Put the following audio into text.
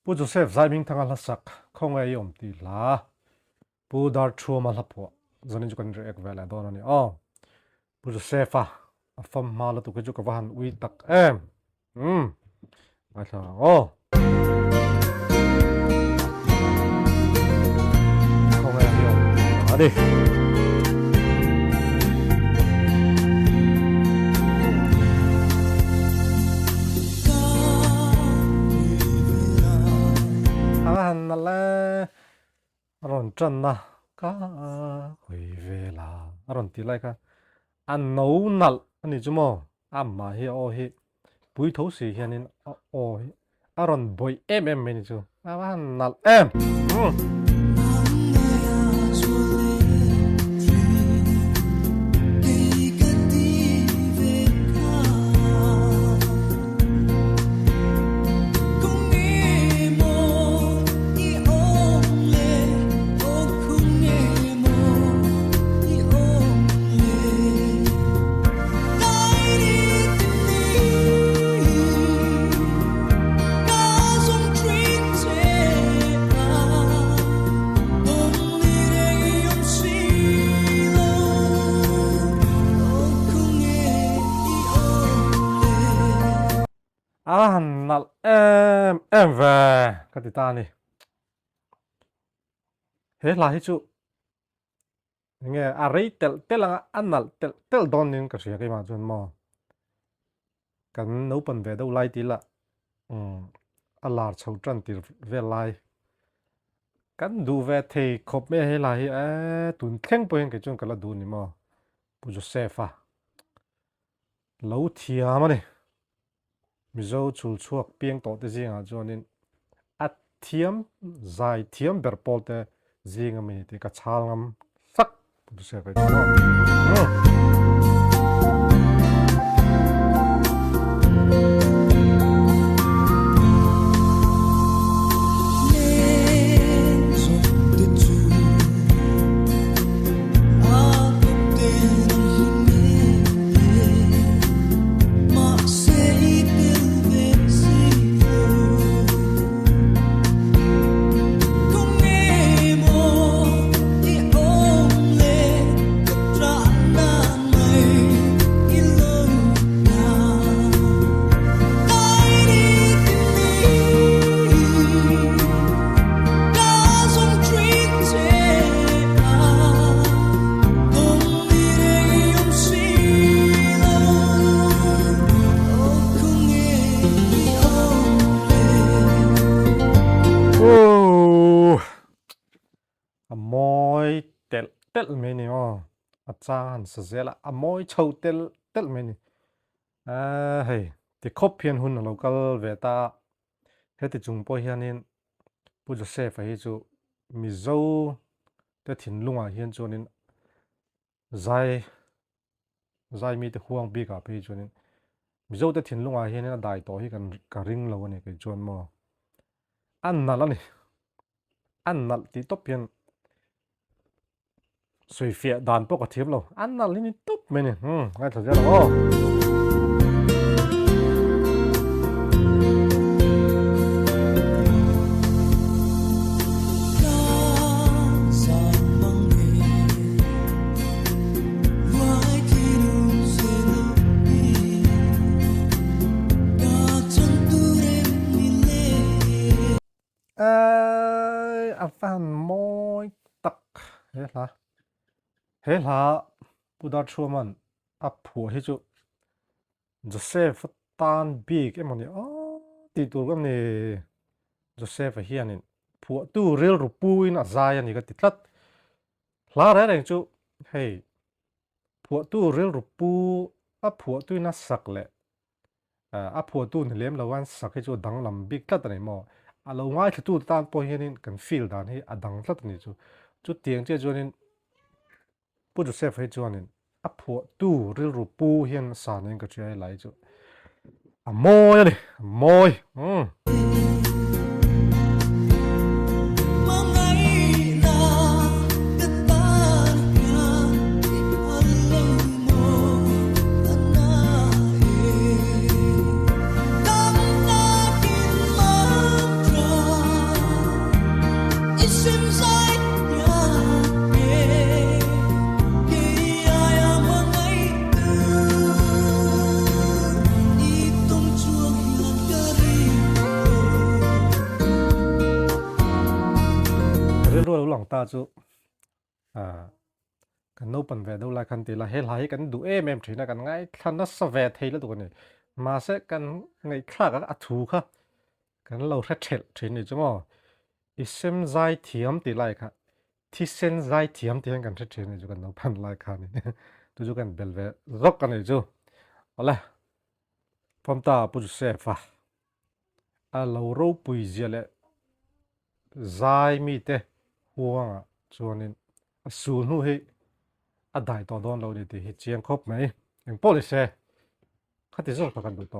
pu Joseph Zaihmingthanga la sak Khawnge yom ti la pu dar chuma la po zonin jukan re ek vela don ani pu Joseph a fam ma la tu ke ju ka van ui tak ai tha Khawnge yom adi aron chân na ka hui về là aron tí lại ka ăn nấu nal anh ấy chứ mò mà hi o hi bùi thấu xì hiền nên o hi aron boy em mình chứ nal em nal em về cái gì ta này hết là hết chú nghe rei tel là ăn nal tel don nên cái gì cái mà chuẩn mò cái nấu bẩn về đâu lại tí là là chầu trần tí về lại cái đủ về thì khop mẹ hết là tuần khen bồi cái chuyện cái là đủ nè mò bu Joseph lâu thiam này mi zo chul chuak piang to te zinga chuanin thiam zai thiam berpol te zinga mi te ka chalngam sak du se ka tel meni chan sa zela moi chau tel meni hey ti khop pian hun local veta heti chung po hianin pu Joseph hi chu mizo te thin lunga hian chuanin zai mi te huang bi ka pe chuanin mizo te thin lunga hian dai to hi kan ring lo ani ke chuan mo an nal ti top pian sui phia đàn bốc cả thiếm lâu ăn là lên tốt mày nè ngay thời gian đó fan môi tắc hết là Buddha chuaman phù hết chú Joseph tan big em này tí tụ cái này Joseph hiền này phù tu real rupui na zai này cái tít lát lá đấy này chú hey phù tu real rupu phù tu na sắc lệ phù tu này lem lawan sắc hết chú đắng làm big lát này mò lâu ngay thì tu tan po hiền cần feel đàn hay đắng lát này chú tiếng chơi cho nên pu Joseph hay chuanin phù tu real rupu hiền san nên cái chuyện lại chú môi này môi lâu lòng ta chú kan no pan ve do la kan ti la he lai kan du em thina kan ngai than na sa ve thei la tu ni ma se kan ngai khla ka a thu kha kan lo thret thel thin ni chumo isem zai thiam ti lai kha thi sen zai thiam ti kan thret thin ni chu kan no pan lai kha ni tu chu kan bel ve rok kan ni chu ola pom ta pu se fa a lo ro pui zia le zai mi te huanga chuanin a su nu he a dai to don lo ni ti hi chiang khop mai eng police khati zo ta kan du to